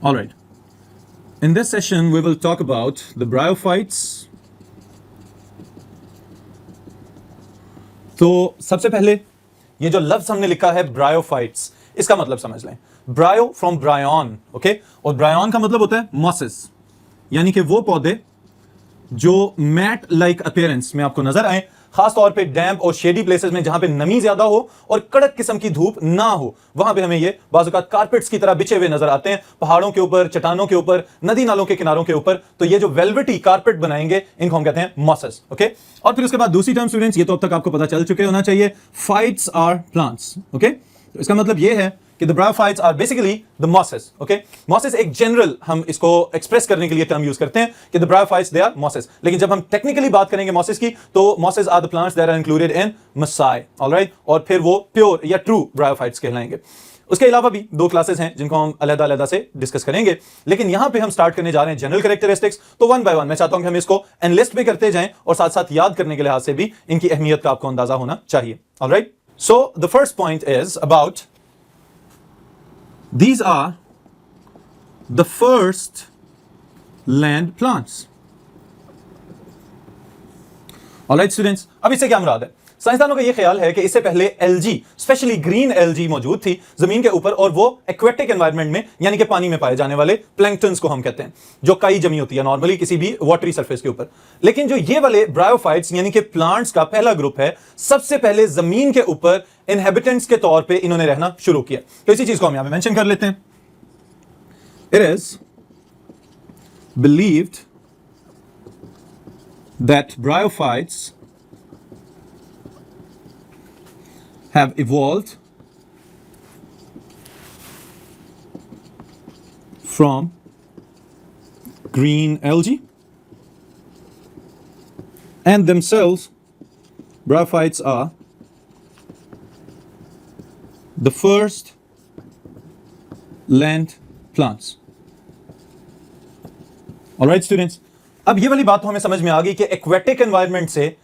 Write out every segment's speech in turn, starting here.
All right. In this session, we will talk about the bryophytes. तो सबसे पहले ये जो लफ्ज हमने लिखा है ब्रायोफाइट्स, इसका मतलब समझ लें। ब्रायो फ्रॉम ब्रायन, ओके, और ब्रायन का मतलब होता है मॉसेस, यानी कि वो पौधे जो मैट लाइक अपीयरेंस में आपको नजर आए, खासतौर पे डैम्प और शेडी प्लेसेस में जहां पे नमी ज्यादा हो और कड़क किस्म की धूप ना हो, वहां पे हमें ये बाजुकात कारपेट्स की तरह बिछे हुए नजर आते हैं, पहाड़ों के ऊपर, चट्टानों के ऊपर, नदी नालों के किनारों के ऊपर। तो ये जो वेलवेटी कारपेट बनाएंगे, इनको हम कहते हैं मॉसेस, ओके। और फिर उसके बाद दूसरी टर्म स्टूडेंट्स, ये तो अब तक आपको पता चल चुके होना चाहिए, फाइट्स आर प्लांट्स, ओके। तो इसका मतलब ये है कि the bryophytes are basically the mosses, okay. Mosses एक जनरल हम इसको एक्सप्रेस करने के लिए टर्म यूज करते हैं कि the bryophytes they are mosses, लेकिन जब हम टेक्निकली बात करेंगे मॉसेस की, तो mosses are the plants that are included in musci, alright, और फिर वो प्योर या ट्रू ब्रायोफाइट्स कहलाएंगे। उसके अलावा भी दो क्लासेस हैं जिनको हम अलग-अलग से डिस्कस करेंगे, लेकिन यहां पे हम स्टार्ट करने जा रहे हैं जनरल कैरेक्टरिस्टिक्स। तो वन बाय वन मैं चाहता हूं कि हम इसको एनलिस्ट भी करते जाएं और साथ साथ याद करने के लिहाज से भी इनकी अहमियत का आपको अंदाजा होना चाहिए, alright. So the first point is about these are the first land plants. Alright students, अब इससे क्या मुराद है? साइंसदानों का यह ख्याल है कि इससे पहले एल्जी, स्पेशली ग्रीन एल्जी मौजूद थी जमीन के ऊपर, और वो एक्वेटिक एनवायरनमेंट में, यानी कि पानी में पाए जाने वाले प्लैंक्टन्स को हम कहते हैं, जो काई जमी होती है नॉर्मली किसी भी वाटरी सरफेस के ऊपर। लेकिन जो ये वाले ब्रायोफाइट्स यानी कि प्लांट्स का पहला ग्रुप है, सबसे पहले जमीन के ऊपर इनहेबिटेंट्स के तौर पे इन्होंने रहना शुरू किया। तो इसी चीज को हम यहां पे मेंशन कर लेते हैं। It is believed that bryophytes have evolved from green algae, and themselves bryophytes are the first land plants. All right students, अब ये वाली बात तो हमें समझ में आ गई कि एक्वेटिक एनवायरनमेंट से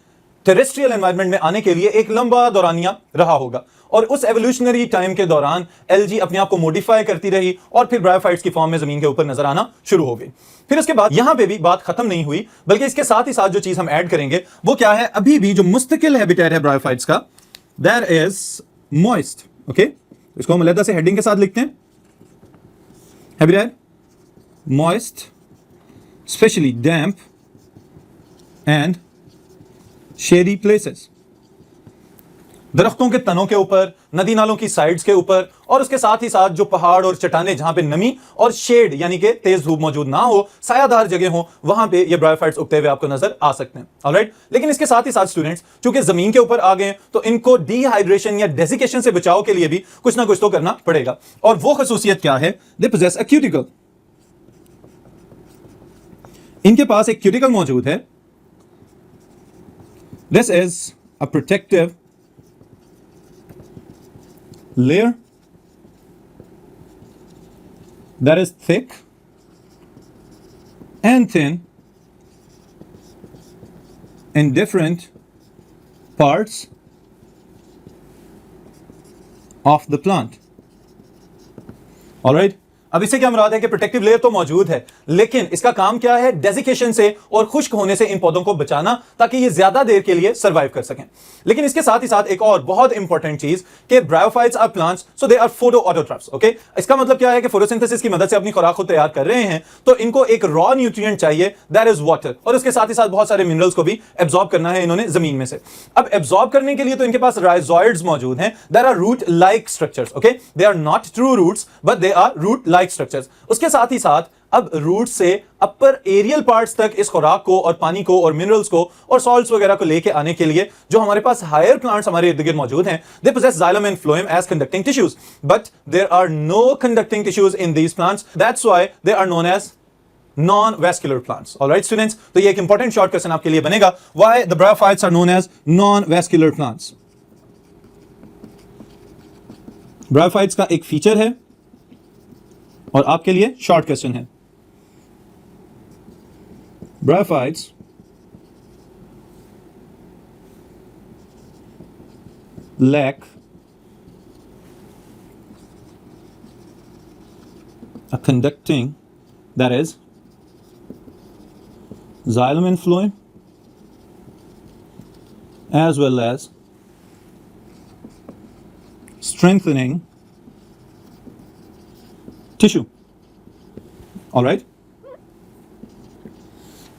टेरेस्ट्रियल एनवायरनमेंट में आने के लिए एक लंबा दौरानिया रहा होगा, और उस एवोल्यूशनरी टाइम के दौरान एल्जी अपने आप को मॉडिफाई करती रही और फिर ब्रायोफाइट्स की फॉर्म में जमीन के ऊपर नजर आना शुरू हो गई। फिर उसके बाद यहां पे भी बात खत्म नहीं हुई, बल्कि इसके साथ ही साथ जो चीज हम ऐड करेंगे वो क्या है, अभी भी जो मुस्तकिल हैबिटेट है ब्रायोफाइट्स का, दैट इज मॉइस्ट, ओके। इसको हम अलग से हेडिंग के साथ लिखते हैं, habitat moist, specially damp and shady places, दरख्तों के तनों के ऊपर, नदी नालों की साइड्स के ऊपर, और उसके साथ ही साथ जो पहाड़ और चट्टाने जहां पे नमी और शेड यानी कि तेज धूप मौजूद ना हो, सायादार जगह हो, वहां पे ये ब्रायोफाइट्स उगते हुए आपको नजर आ सकते हैं, ऑलराइट। लेकिन इसके साथ ही साथ स्टूडेंट्स, चूंकि जमीन के ऊपर आ गए तो इनको डिहाइड्रेशन या डेसिकेशन से बचाव के लिए भी कुछ ना कुछ तो करना पड़ेगा, और वो खसूसियत क्या है, दे पोजेस अ क्यूटिकल। इनके पास एक क्यूटिकल मौजूद है। This is a protective layer that is thick and thin in different parts of the plant. All right? अब इससे क्या मुराद है कि प्रोटेक्टिव लेयर तो मौजूद है, लेकिन इसका काम क्या है, डेजिकेशन से और खुश्क होने से इन पौधों को बचाना, ताकि ये ज्यादा देर के लिए सर्वाइव कर सकें। लेकिन इसके साथ ही साथ एक और बहुत इंपॉर्टेंट चीज कि bryophytes are plants, so they are photo autotrophs, okay. इसका मतलब क्या है कि फोटोसिंथेसिस की मदद से अपनी खुराक को तैयार कर रहे हैं, तो इनको एक रॉ न्यूट्रिएंट चाहिए, दैट इज वाटर, और उसके साथ ही साथ बहुत सारे मिनरल्स को भी एब्जॉर्ब करना है इन्होंने जमीन में से। अब एब्जॉर्ब करने के लिए तो इनके पास राइजोइड्स मौजूद हैं, there are root like structures, okay. They are not true roots but they are root like structures. उसके साथ ही साथ अब रूट से अपर एरियल पार्ट्स तक इस खुराक को और पानी को और मिनरल्स को और सॉल्ट्स वगैरह को लेके आने के लिए जो हमारे पास हायर प्लांट्स हमारे इर्द गिर्द मौजूद हैं, they possess xylem and phloem as conducting tissues, but there are no conducting tissues in these plants, that's why they are known as non-vascular plants. All right, students. तो ये एक इंपॉर्टेंट शॉर्ट क्वेश्चन आपके लिए बनेगा, why the bryophytes are known as non-vascular plants. Bryophytes का एक feature है और आपके लिए शॉर्ट क्वेश्चन है। Bryophytes lack a conducting, that is xylem influent, as well as strengthening tissue. All right?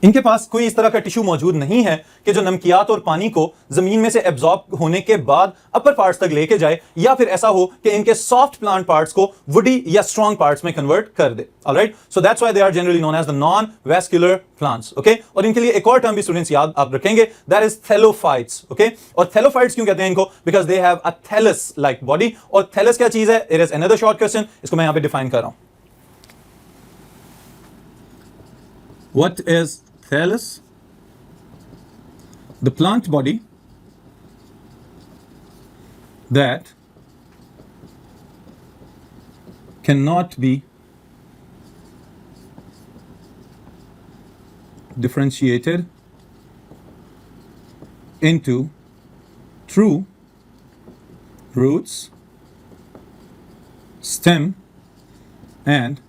इनके पास कोई इस तरह का टिश्यू मौजूद नहीं है कि जो नमकियात और पानी को जमीन में से एब्जॉर्ब होने के बाद अपर पार्ट्स तक लेके जाए, या फिर ऐसा हो कि इनके सॉफ्ट प्लांट पार्ट्स को वुडी या स्ट्रॉन्ग पार्ट्स में कन्वर्ट कर दे. Alright, so that's why they are generally known as the non vascular plants. Okay, और इनके लिए एक और टर्म भी स्टूडेंट्स याद आप रखेंगे, दैट इज थैलोफाइट्स. ओके, और थैलोफाइट्स क्यों कहते हैं इनको? Because they have a thallus like body. और थैलस क्या चीज है? It is another short question, इसको मैं यहां पे डिफाइन कर रहा हूं. What is thallus? The plant body that cannot be differentiated into true roots, stem and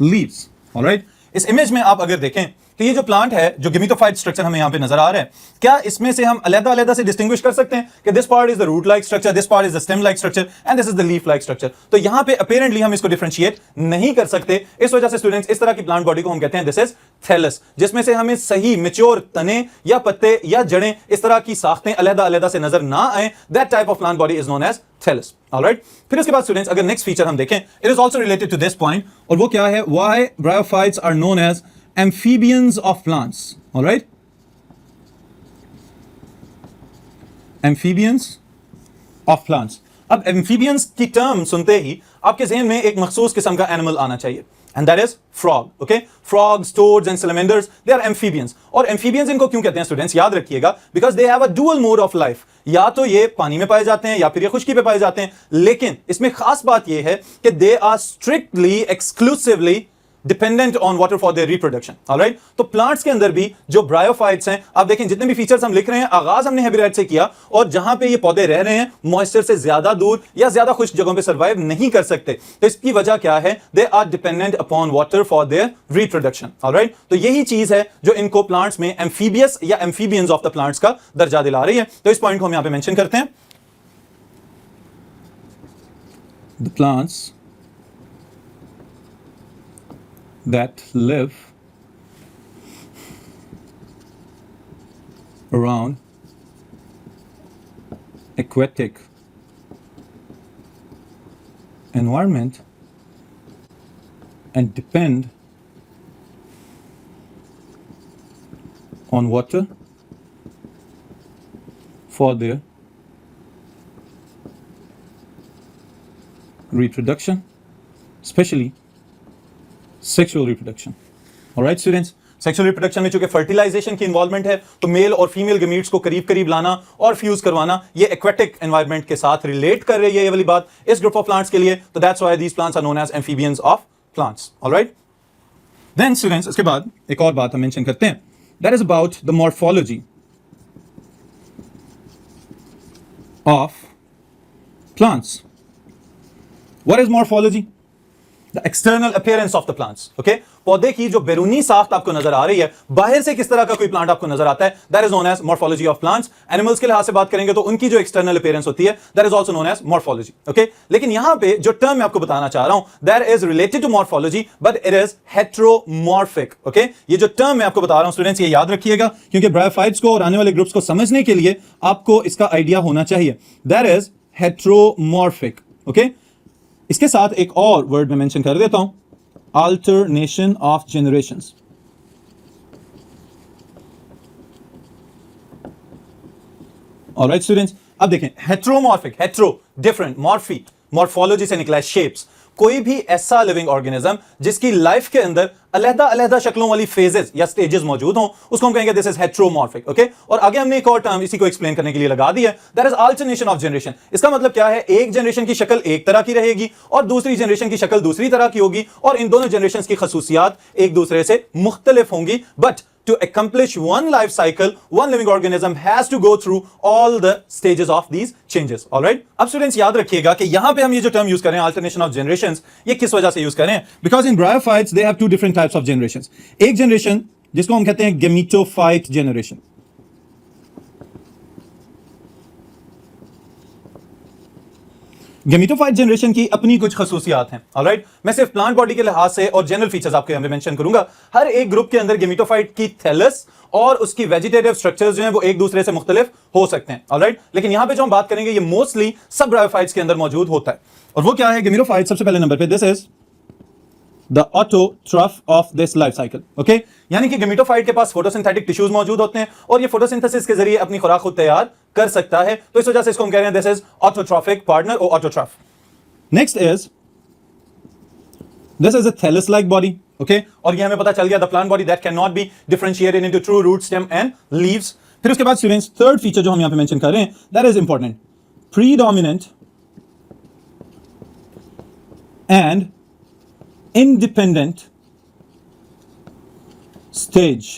leaves. All right? इस इमेज में आप अगर देखें तो ये जो प्लांट है, जो गेमेटोफाइट स्ट्रक्चर हमें यहां पे नजर आ रहा है, क्या इसमें से हम अलग-अलग से डिस्टिंग्विश कर सकते हैं कि this part is the root like structure, this part is the stem like structure and this is the leaf like structure? तो यहां पे अपीरेंटली हम इसको डिफरेंशिएट नहीं कर सकते. इस वजह से स्टूडेंट्स इस तरह की प्लांट बॉडी को हम कहते हैं दिस इज थैलस, जिसमें से हमें सही मैच्योर तने या पत्ते या जड़ें, इस तरह की साख्तें अलग-अलग से नजर ना आए. That type of plant body is known as thallus. Alright, फिर उसके बाद स्टूडेंट्स अगर नेक्स्ट फीचर हम देखें, it is also related to this point, और वो क्या है? Why bryophytes are known as amphibians of plants. All right, amphibians of plants. अब amphibians की टर्म सुनते ही आपके ज़हन में एक मखसूस किस्म का एनिमल आना चाहिए, and that is frog. Okay, frogs, toads and salamanders, they are amphibians. और amphibians इनको क्यों कहते हैं स्टूडेंट्स? याद रखिएगा, because they have a dual mode of life. या तो ये पानी में पाए जाते हैं या फिर ये खुश्की पे पाए जाते हैं, लेकिन इसमें खास बात ये है कि they are strictly exclusively dependent on water for their reproduction. Alright, तो प्लांट्स के अंदर भी जो ब्रायोफाइट्स हैं, आप देखें जितने भी फीचर्स हम लिख रहे हैं, आगाज हमने हेबिराइट से किया, और जहां पे ये पौधे रह रहे हैं मॉइस्चर से ज्यादा दूर या ज्यादा खुश्क जगहों पे सर्वाइव नहीं कर सकते. तो इसकी वजह क्या है? They are dependent upon water for their reproduction. Alright, तो यही चीज है जो इनको प्लांट्स में एम्फीबियस या एम्फीबियंस ऑफ द प्लांट्स का दर्जा दिला रही है. तो इस पॉइंट को हम यहां पे मेंशन करते हैं. The plants that live around aquatic environment and depend on water for their reproduction, especially sexual reproduction. Alright students, sexual reproduction में चूंकि फर्टिलाइजेशन की इन्वॉल्वमेंट है, तो मेल और फीमेल गमीट्स को करीब करीब लाना और फ्यूज करवाना, ये एक्वेटिक एनवायरनमेंट के साथ रिलेट कर रही है ये वाली बात इस ग्रुप ऑफ प्लांट्स के लिए. तो that's why these plants are known as amphibians of plants. Alright, then students इसके बाद एक और बात हम मेंशन करते हैं, that is about the morphology of plants. What is morphology? The external appearance of the plants. Okay, पौधे की जो बैरूनी साख्त आपको नजर आ रही है, बाहर से किस तरह का कोई प्लांट आपको नजर आता है, that is known as morphology of plants. Animals के लिहाज से बात करेंगे तो उनकी जो external appearance होती है, that is also known as morphology. Okay, लेकिन यहां पे जो टर्म मैं आपको बताना चाह रहा हूं, that is related to morphology, but it is heteromorphic. Okay, ये जो टर्म मैं आपको बता रहा हूं स्टूडेंट्स, ये याद रखिएगा, क्योंकि ब्रायोफाइट्स को और आने वाले ग्रुप्स को समझने के लिए आपको इसका आइडिया होना चाहिए. That is heteromorphic. Okay, इसके साथ एक और वर्ड में मेंशन कर देता हूं, alternation of generations. Alright students, अब देखें heteromorphic, hetero different, Morphy morphology से निकला है शेप्स. कोई भी ऐसा लिविंग ऑर्गेनिज्म जिसकी लाइफ के अंदर अलग-अलग शक्लों वाली फेजेस या स्टेजेस मौजूद हों, उसको हम कहेंगे दिस इज हेट्रोमॉर्फिक. ओके, और आगे हमने एक और टर्म इसी को एक्सप्लेन करने के लिए लगा दी है, that is alternation of generation. इसका मतलब क्या है? एक जनरेशन की शक्ल एक तरह की रहेगी और दूसरी जनरेशन की शक्ल दूसरी तरह की होगी, और इन दोनों जनरेशन की खसूसियात एक दूसरे से मुख्तलिफ होंगी, but to accomplish one life cycle, one living organism has to go through all the stages of these changes. All right? अब स्टूडेंट्स याद रखिएगा कि यहां पे हम ये जो टर्म यूज कर रहे हैं alternation of generations, ये किस वजह से यूज कर रहे हैं? Because in bryophytes they have two different types of generations. एक जनरेशन जिसको हम कहते हैं gametophyte generation. गेमिटोफाइट जनरेशन की अपनी कुछ खसूसियात हैं. ऑलराइट, मैं सिर्फ प्लांट बॉडी के लिहाज से और जनरल फीचर्स आपके यहां पे मेंशन करूंगा. हर एक ग्रुप के अंदर गेमिटोफाइट की थैलस और उसकी वेजिटेटिव स्ट्रक्चर्स जो हैं वो एक दूसरे से मुख्तलिफ हो सकते हैं. ऑलराइट, लेकिन यहां पे जो हम बात करेंगे ये मोस्टली सब ब्रायोफाइट्स के अंदर मौजूद होता है. और वो क्या है? गेमिटोफाइट सबसे पहले नंबर पे, this is the autotroph of this life cycle. Okay, यानी कि गेमिटोफाइट के पास फोटोसिंथेटिक टिश्यूज मौजूद होते हैं और ये फोटोसिंथेसिस के जरिए अपनी खुराक खुद तैयार कर सकता है. तो इस वजह से इसको हम कह रहे हैं दिस इज ऑटोट्रॉफिक पार्टनर और autotroph. Next is this is a thallus like body. Okay, और ये हमें पता चल गया the plant body that can not be differentiated into true root, stem and leaves. फिर उसके बाद स्टूडेंट्स थर्ड फीचर जो हम यहां पे मेंशन कर रहे हैं that is important, predominant and independent stage.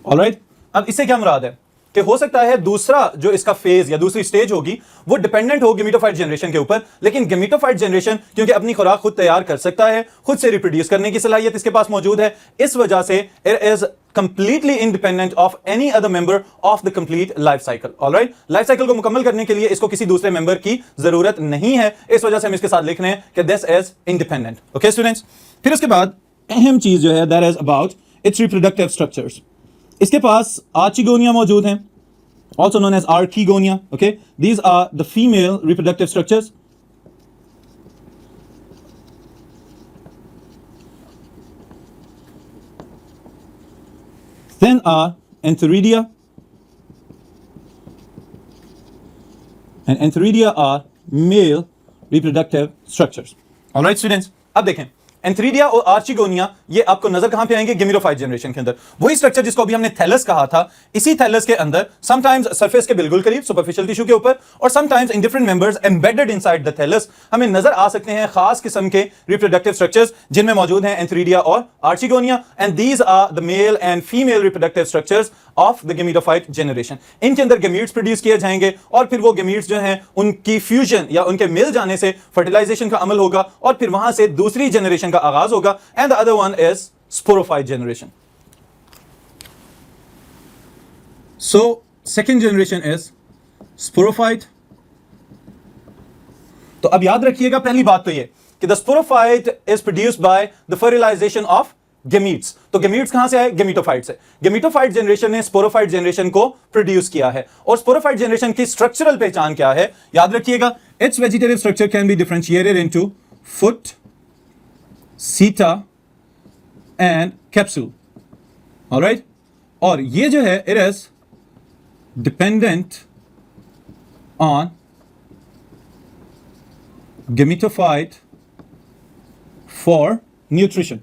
Alright, अब इससे क्या मुराद है कि हो सकता है दूसरा जो इसका फेज या दूसरी स्टेज होगी वो डिपेंडेंट हो गेमिटोफाइट जनरेशन के ऊपर, लेकिन गेमिटोफाइट जनरेशन क्योंकि अपनी खुराक खुद तैयार कर सकता है, खुद से रिप्रोड्यूस करने की सलाहियत इसके पास मौजूद है, इस वजह से it is completely independent of any other member of the complete life cycle. Alright, life cycle को मुकम्मल करने के लिए इसको किसी दूसरे मेंबर की जरूरत नहीं है, इस वजह से हम इसके साथ लिख रहे हैं कि this is independent. Okay students, फिर उसके बाद अहम चीज जो है that is about it's reproductive structures. इसके पास आर्चिगोनिया मौजूद हैं, also known as archegonia. Okay, these are the female reproductive structures. Then are antheridia, and antheridia are male reproductive structures. All right students, अब देखें एंथ्रीडिया और archegonia ये आपको नजर कहां पे आएंगे? गेमिटोफाइट जनरेशन के अंदर. वही स्ट्रक्चर जिसको अभी हमने थैलस कहा था, इसी थैलस के अंदर समटाइम्स सरफेस के बिल्कुल करीब सुपरफिशियल टिश्यू के ऊपर और sometimes in different members embedded inside the thallus हमें नजर आ सकते हैं खास किस्म के रिप्रोडक्टिव स्ट्रक्चर्स जिनमें मौजूद हैं एंथ्रीडिया और archegonia. And these are the male and female reproductive structures of the gametophyte generation. इनके अंदर गेमीट्स प्रोड्यूस किए जाएंगे और फिर वो गेमीट्स जो हैं उनकी फ्यूजन या उनके मिल जाने से फर्टिलाइजेशन का अमल होगा और फिर वहां से दूसरी जनरेशन का आगाज होगा. And the other one is sporophyte generation. So second generation is sporophyte. तो अब याद रखिएगा पहली बात तो ये कि the sporophyte is produced by the fertilisation of gametes. तो गेमीट्स कहां से आए? गेमिटोफाइट से. गेमिटोफाइट जनरेशन ने स्पोरोफाइट जनरेशन को प्रोड्यूस किया है. और स्पोरोफाइट जनरेशन की स्ट्रक्चरल पहचान क्या है? याद रखिएगा, it's vegetative structure can be differentiated into foot, सीटा एंड कैप्सूल. ऑलराइट, और ये जो है it is dependent on gametophyte for nutrition.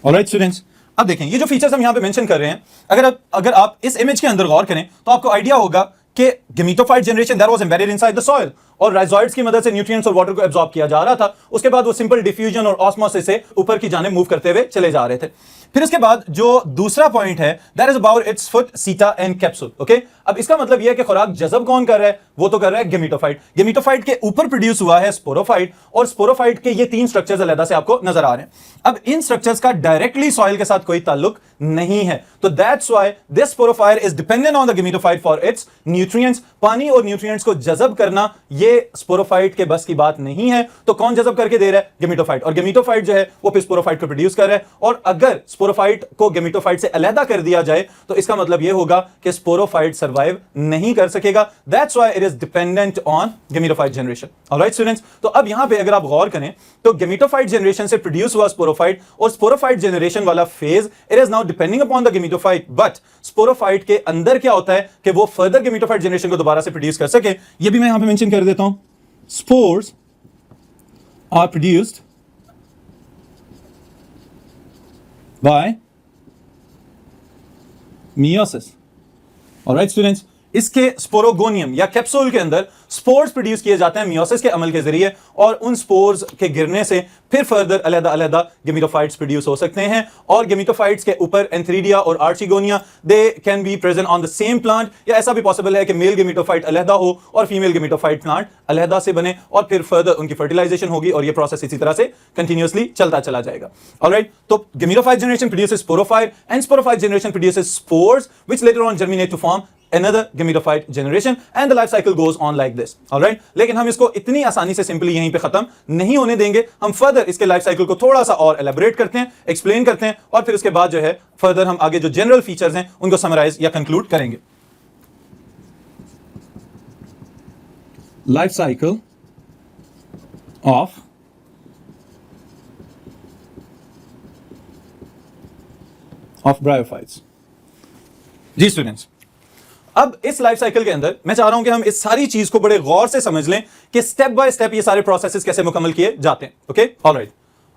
Alright students, अब देखें ये जो फीचर्स हम यहां पे मेंशन कर रहे हैं, अगर आप इस इमेज के अंदर गौर करें तो आपको आइडिया होगा कि gametophyte generation that was embedded inside the soil और राइजोइड्स की मदद से न्यूट्रिएंट्स और वाटर को एब्जॉर्ब किया जा रहा था. उसके बाद वो सिंपल डिफ्यूजन और ऑस्मोसिस से ऊपर की जाने मूव करते हुए चले जा रहे थे. फिर उसके बाद जो दूसरा पॉइंट है that is about it's foot, सीटा एंड कैप्सूल. ओके, अब इसका मतलब यह है कि खुराक जज़ब कौन कर रहा है? वो तो कर रहा है गेमिटोफाइट. गेमिटोफाइट के ऊपर प्रोड्यूस हुआ है स्पोरोफाइट और स्पोरोफाइट के ये तीन स्ट्रक्चर्स अलग से आपको नजर आ रहे हैं. अब इन स्ट्रक्चर्स का डायरेक्टली सॉइल के साथ कोई ताल्लुक नहीं है, तो that's why this sporophyte is dependent on the gametophyte for its nutrients. पानी और न्यूट्रिएंट्स को जज़ब करना ये स्पोरोफाइट के बस की बात नहीं है. तो कौन जज़ब करके दे रहा है? गेमिटोफाइट. और गेमिटोफाइट जो है वो फिर स्पोरोफाइट को प्रोड्यूस कर रहा है. और अगर स्पोरोफाइट को गेमिटोफाइट से अलग कर दिया जाए तो इसका मतलब यह होगा कि स्पोरोफाइट सर्वाइव नहीं कर सकेगा. That's why it is dependent on gametophyte generation. Alright students, तो अब यहां पे अगर आप गौर करें तो गेमिटोफाइट जनरेशन से प्रोड्यूस हुआ स्पोरोफाइट और स्पोरोफाइट जनरेशन वाला phase it is now depending upon the gametophyte. But sporophyte के अंदर क्या होता है कि वो फर्दर गेमिटोफाइट जनरेशन को दोबारा से प्रोड्यूस कर सके. ये भी मैं यहां पे मेंशन कर देता हूं. Spores are produced by meiosis. Alright students, इसके स्पोरोगोनियम या कैप्सूल के अंदर स्पोर्स प्रोड्यूस किए जाते हैं मियोसिस के अमल के जरिए, और उन स्पोर्स के गिरने से फिर फर्दर अलग-अलग गेमेटोफाइट्स प्रोड्यूस हो सकते हैं। और गेमेटोफाइट्स के ऊपर एंथीरिडिया और archegonia they can be present on the same plant, या ऐसा भी पॉसिबल है कि मेल गेमेटोफाइट अलहदा हो और फीमेल गेमेटोफाइट प्लांट अलहदा से बने, और फिर फर्दर उनकी फर्टिलाइजेशन होगी और ये प्रोसेस इसी तरह से कंटिन्यूअसली चलता चला जाएगा। ऑलराइट, तो gametophyte generation produces sporophyte and sporophyte generation produces spores which later on germinate to form another gametophyte generation and the life cycle goes on like this. All right, लेकिन हम इसको इतनी आसानी से सिंपली यहीं पे खत्म नहीं होने देंगे। हम फर्दर इसके लाइफ साइकिल को थोड़ा सा और एलेबोरेट करते हैं, एक्सप्लेन करते हैं, और फिर उसके बाद जो है फर्दर हम आगे जो जनरल फीचर्स हैं उनको समराइज या कंक्लूड करेंगे। Life cycle of bryophytes. जी स्टूडेंट्स, अब इस लाइफ साइकिल के अंदर मैं चाह रहा हूं कि हम इस सारी चीज को बड़े गौर से समझ लें कि स्टेप बाय स्टेप ये सारे प्रोसेसेस कैसे मुकम्मल किए जाते हैं। ओके, ऑलराइट,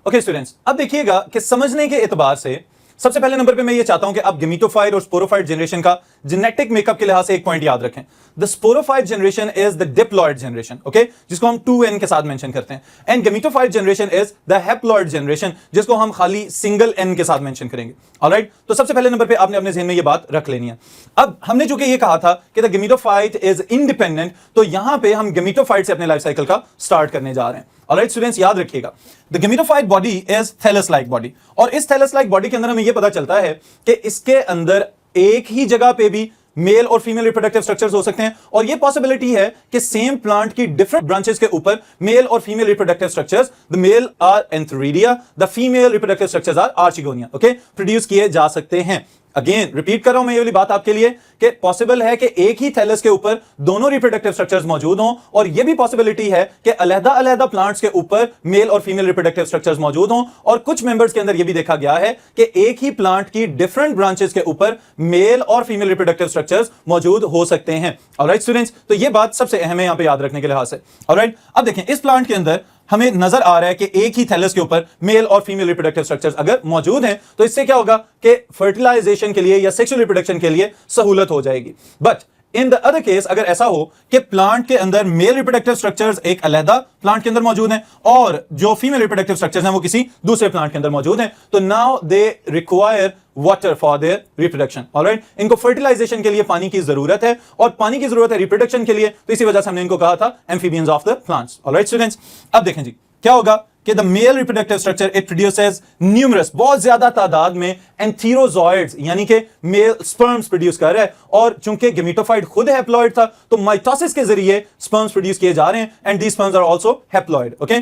ओके स्टूडेंट्स, अब देखिएगा कि समझने के एतबार से सबसे पहले नंबर पे मैं ये चाहता हूं कि आप गेमेटोफाइट और स्पोरोफाइट जनरेशन का जेनेटिक मेकअप के लिहाज से एक पॉइंट याद रखें। The sporophyte generation is the diploid generation, okay, जिसको हम 2n के साथ मेंशन करते हैं, and gametophyte generation is the haploid generation, जिसको हम खाली सिंगल n के साथ मेंशन करेंगे। ऑलराइट, तो सबसे पहले नंबर पे आपने अपने ज़हन में ये बात रख लेनी है। अब हमने जो कि ये कहा था कि द गेमेटोफाइट इज इंडिपेंडेंट, तो यहां पे हम गेमेटोफाइट से अपने लाइफ साइकिल का स्टार्ट करने जा रहे हैं। ऑलराइट स्टूडेंट्स, याद रखिएगा, the gametophyte body is thallus like body, और इस थैलस लाइक बॉडी के अंदर हमें यह पता चलता है कि इसके अंदर एक ही जगह पे भी मेल और फीमेल रिप्रोडक्टिव स्ट्रक्चर्स हो सकते हैं, और ये पॉसिबिलिटी है कि सेम प्लांट की डिफरेंट ब्रांचेस के ऊपर मेल और female reproductive structures, the male are antheridia, the female reproductive structures are archegonia, okay, produce किए जा सकते हैं। अगेन रिपीट कर रहा हूं मैं ये वाली बात आपके लिए कि पॉसिबल है कि एक ही थैलस के ऊपर दोनों रिप्रोडक्टिव स्ट्रक्चर्स मौजूद हों, और ये भी पॉसिबिलिटी है कि अलग-अलग प्लांट्स के ऊपर मेल और फीमेल रिप्रोडक्टिव स्ट्रक्चर्स मौजूद हों, और कुछ मेंबर्स के अंदर ये भी देखा गया है कि एक ही प्लांट की डिफरेंट ब्रांचेस के ऊपर मेल और फीमेल रिप्रोडक्टिव स्ट्रक्चर्स मौजूद हो सकते हैं। ऑलराइट स्टूडेंट्स, तो ये बात सबसे अहम है यहां पे याद रखने के लिहाज से। ऑलराइट, अब देखें, इस प्लांट के अंदर हमें नजर आ रहा है कि एक ही थैलस के ऊपर मेल और फीमेल रिप्रोडक्टिव स्ट्रक्चर्स अगर मौजूद हैं, तो इससे क्या होगा कि फर्टिलाइजेशन के लिए या सेक्सुअल रिप्रोडक्शन के लिए सहूलत हो जाएगी। But in the other case, अगर ऐसा हो कि प्लांट के अंदर मेल रिप्रोडक्टिव स्ट्रक्चर्स एक अलहदा प्लांट के अंदर मौजूद हैं और जो फीमेल रिप्रोडक्टिव स्ट्रक्चर्स हैं वो किसी दूसरे प्लांट के अंदर मौजूद हैं, तो now they require water for their reproduction. Alright, इनको फर्टिलाइजेशन के लिए पानी की जरूरत है, और पानी की जरूरत है रिप्रोडक्शन के लिए, तो इसी वजह से हमने इनको कहा था amphibians of the plants. Alright students, अब देखें जी क्या होगा कि the male reproductive structure it produces numerous, बहुत ज्यादा तादाद में एंथीरोजॉइड्स यानी कि मेल स्पर्म्स प्रोड्यूस कर रहा है, और चूंकि गेमेटोफाइट खुद हैप्लॉइड था तो माइटोसिस के जरिए स्पर्म्स प्रोड्यूस किए जा रहे हैं, and these sperms are also haploid. Okay,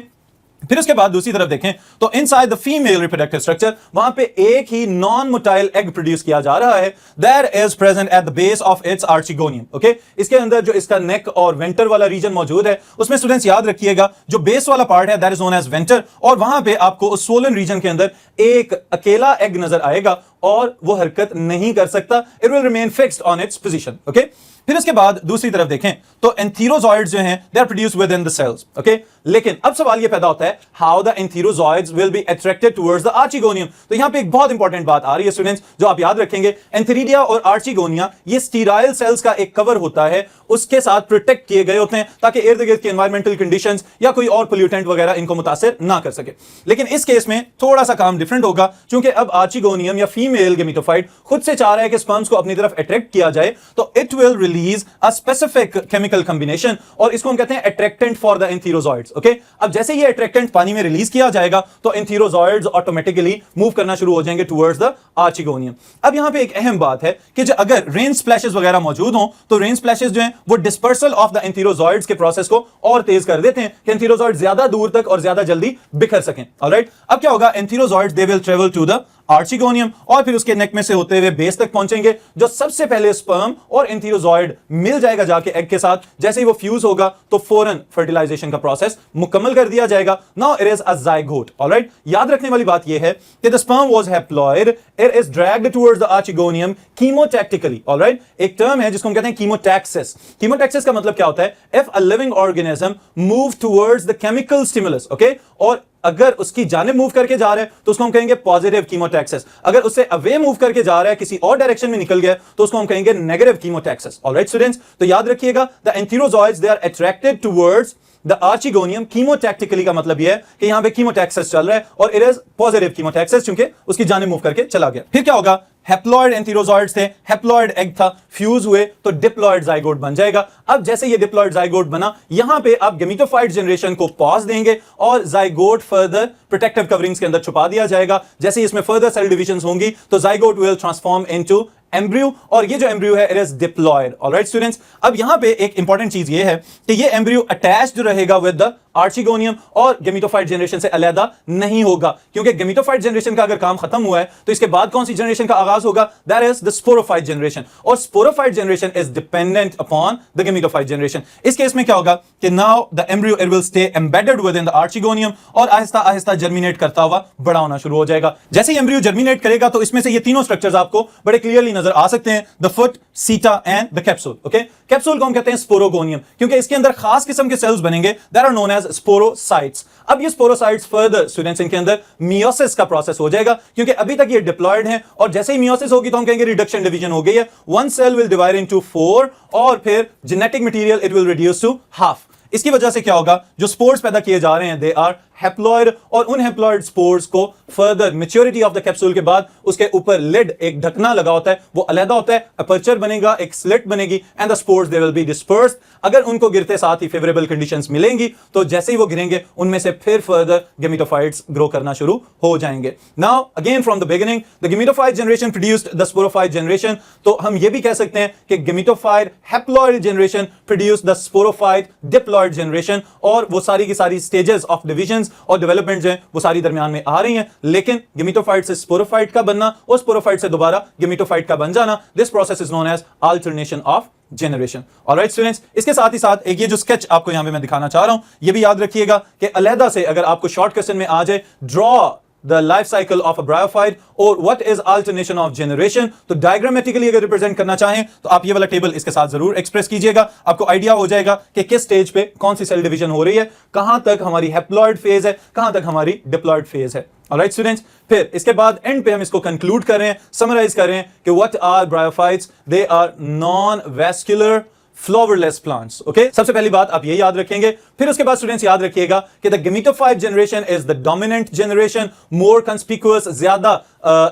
फिर उसके बाद दूसरी तरफ देखें तो inside the female reproductive structure वहां पे एक ही नॉन मोटाइल एग प्रोड्यूस किया जा रहा है, that is present at the base of its archegonium. Okay, इसके अंदर जो इसका नेक और वेंटर वाला रीजन मौजूद है, उसमें स्टूडेंट्स याद रखिएगा जो बेस वाला पार्ट है that is known as venter, और वहां पे आपको उस सोलन रीजन के अंदर एक अकेला एग नजर आएगा और वो हरकत नहीं कर सकता, it will remain fixed on its position. Okay, फिर उसके बाद दूसरी तरफ देखें तो एंथीरोजॉइड्स जो हैं they are produced within the cells. Okay, लेकिन अब सवाल ये पैदा होता है how the antherozoids will be attracted towards the archegonium. तो यहां पे एक बहुत इंपॉर्टेंट बात आ रही है स्टूडेंट्स, जो आप याद रखेंगे, एंथेरिडिया और आर्चिगोनिया ये स्टीराइल सेल्स का एक कवर होता है, उसके साथ प्रोटेक्ट किए गए होते हैं ताकि इर्द गिर्द के एनवायरमेंटल कंडीशंस या कोई और पोल्यूटेंट वगैरह इनको मुतासिर ना कर सके। लेकिन इस केस में थोड़ा सा काम डिफरेंट होगा, क्योंकि अब आर्चिगोनियम या फीमेल गेमेटोफाइट खुद से चाह रहा है कि स्पर्म्स को अपनी तरफ अट्रैक्ट किया जाए, तो it will release a specific chemical combination, और इसको हम कहते हैं अट्रैक्टेंट फॉर द एंथीरोजॉइड्स। ओके, अब जैसे ये अट्रैक्टेंट पानी में रिलीज किया जाएगा तो एंथीरोजॉइड्स ऑटोमेटिकली मूव करना शुरू हो जाएंगे टुवर्ड्स द आर्चिगोनियम। अब यहां पे एक अहम बात है कि जो अगर रेन स्प्लैशेस वगैरह मौजूद हों तो रेन स्प्लैशेस जो हैं वो डिस्पर्सल ऑफ द एंथीरोजॉइड्स के प्रोसेस को और तेज कर देते हैं कि एंथीरोजॉइड्स ज्यादा दूर तक और ज्यादा जल्दी बिखर सकें। ऑलराइट, अब क्या होगा, antherozoids they will travel to the archegonium, और फिर उसके नेक में से होते हुए बेस तक पहुंचेंगे, जो सबसे पहले स्पर्म और एंथीरोजॉइड मिल जाएगा जाके एग के साथ। जैसे ही वो फ्यूज होगा तो फौरन फर्टिलाइजेशन का प्रोसेस मुकम्मल कर दिया जाएगा। Now it is a zygote. Alright, याद रखने वाली बात यह है कि the sperm was haploid, it is dragged towards the archegonium chemotactically. Alright, एक टर्म है जिसको हम कहते हैं कीमोटैक्सिस। कीमोटैक्सिस का मतलब क्या होता है, if a living organism move towards the chemical stimulus, okay, और अगर उसकी जानिब मूव करके जा रहा है तो उसको हम कहेंगे पॉजिटिव कीमोटैक्सिस, अगर उससे अवे मूव करके जा रहा है, किसी और डायरेक्शन में निकल गया तो उसको हम कहेंगे नेगेटिव कीमोटैक्सिस। ऑलराइट स्टूडेंट्स, तो याद रखिएगा the antherozoids they are attracted towards the archegonium. Chemotactically का मतलब यह है कि यहां पे कीमोटैक्सिस चल रहा है और इट इज पॉजिटिव कीमोटैक्सिस क्योंकि उसकी जानिब मूव करके चला गया। फिर क्या होगा, हैप्लॉइड एंथेरोजॉइड्स थे, हैप्लॉइड एग था, फ्यूज हुए तो डिप्लॉइड जाइगोट बन जाएगा। अब जैसे ये डिप्लॉइड जाइगोट बना, यहां पे आप गेमेटोफाइट जनरेशन को पॉज देंगे और जाइगोट फर्दर प्रोटेक्टिव कवरिंग्स के अंदर छुपा दिया जाएगा। जैसे ही इसमें फर्दर सेल डिविजन्स होंगी तो zygote will transform into embryo, और ये जो एम्ब्रियो है it is diploid. Alright students, अब यहां पे एक इंपॉर्टेंट चीज ये है कि ये एम्ब्रियो अटैच्ड रहेगा विद द आर्चिगोनियम और गेमेटोफाइट जनरेशन से अलग नहीं होगा, क्योंकि गेमेटोफाइट जनरेशन का अगर काम खत्म हुआ है तो इसके बाद कौन सी जनरेशन का आगाज होगा, that is the sporophyte generation, और sporophyte generation is dependent upon the gametophyte generation. इस केस में क्या होगा कि now the embryo it will stay embedded within the archegonium और आहिस्ता आहिस्ता जर्मिनेट करता हुआ बड़ा होना शुरू हो जाएगा। जैसे ही एम्ब्रियो जर्मिनेट करेगा तो इसमें से ये तीनों स्ट्रक्चर्स आपको बड़े क्लियरली नजर आ सकते हैं, द फुट, सीटा and the capsule. Okay, capsule को हम कहते हैं स्पोरोगोनियम क्योंकि इसके अंदर खास किस्म के सेल्स बनेंगे that are known as sporozoites. अब ये स्पोरोसाइट्स फर्दर स्टूडेंट्स इनके अंदर मियोसिस का प्रोसेस हो जाएगा क्योंकि अभी तक ये डिप्लॉयड हैं, और जैसे ही मियोसिस होगी तो हम कहेंगे रिडक्शन डिवीजन हो गई है। One cell will divide into 4 और फिर genetic material it will reduce to half. इसकी वजह से क्या होगा, जो स्पोर्स पैदा किए जा रहे हैं दे आर हैप्लॉइड, और उन हैप्लॉइड स्पोर्स को further maturity of the capsule के बाद उसके ऊपर लिड एक ढकना लगा होता है, वो अलहदा होता है, अपर्चर बनेगा, एक स्लिट बनेगी and the spores they will be dispersed. अगर उनको गिरते साथ ही फेवरेबल कंडीशंस मिलेंगी तो जैसे ही वो गिरेंगे उनमें से फिर फर्दर गेमेटोफाइट्स ग्रो करना शुरू हो जाएंगे। Now again from the beginning the gametophyte generation produced the sporophyte generation, तो हम ये भी कह सकते हैं कि gametophyte haploid generation produced the sporophyte diploid generation, और वो सारी की सारी स्टेजेस ऑफ डिविजन और डेवलपमेंट है वो सारी दरमियान में आ रही हैं, लेकिन गेमेटोफाइट से स्पोरोफाइट का बनना और स्पोरोफाइट से दोबारा गेमेटोफाइट का बन जाना, this process is known as alternation of generation. Alright students, इसके साथ ही साथ एक ये जो स्केच आपको यहां पे मैं दिखाना चाह रहा हूं, ये भी याद रखिएगा कि अलहदा से अगर आपको शॉर्ट क्वेश्चन में आ जाए draw the life cycle of a bryophyte और what is alternation of generation, तो डायग्रामेटिकली अगर रिप्रेजेंट करना चाहें तो आप ये वाला टेबल इसके साथ जरूर एक्सप्रेस कीजिएगा, आपको आइडिया हो जाएगा कि किस स्टेज पे कौन सी सेल डिवीजन हो रही है, कहां तक हमारी हैप्लॉइड फेज है, कहां तक हमारी डिप्लॉइड फेज है। ऑलराइट स्टूडेंट्स, फिर इसके बाद एंड पे हम इसको कंक्लूड कर रहे हैं, समराइज कर रहे हैं कि what are bryophytes, they are non vascular flowerless plants. Okay, सबसे पहली बात आप ये याद रखेंगे। फिर उसके बाद स्टूडेंट्स याद रखिएगा कि the gametophyte generation is the dominant generation, more conspicuous, ज्यादा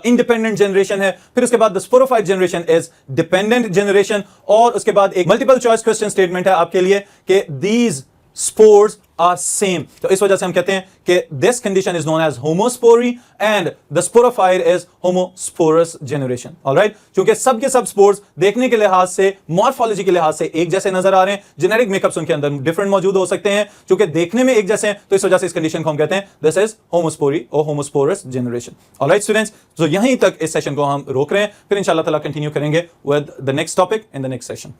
इंडिपेंडेंट जनरेशन है। फिर उसके बाद the sporophyte generation is dependent generation, और उसके बाद एक मल्टीपल चॉइस क्वेश्चन स्टेटमेंट है आपके लिए कि दीज स्पोर्स आर सेम, तो इस वजह से हम कहते हैं कि this condition is known as homospory and the sporophyte is homosporous generation. Alright, क्योंकि सब के सब स्पोर्स देखने के लिहाज से, मॉर्फोलॉजी के लिहाज से एक जैसे नजर आ रहे हैं, जेनेटिक मेकअप्स उनके अंदर डिफरेंट मौजूद हो सकते हैं, क्योंकि देखने में एक जैसे हैं, तो इस वजह से इस कंडीशन को हम कहते हैं दिस इज होमोस्पोरी और होमोस्पोरस जनरेशन। ऑलराइट स्टूडेंट्स, तो यहीं तक इस सेशन को हम रोक रहे हैं, फिर इंशाल्लाह ताला कंटिन्यू करेंगे with the next topic in the next session.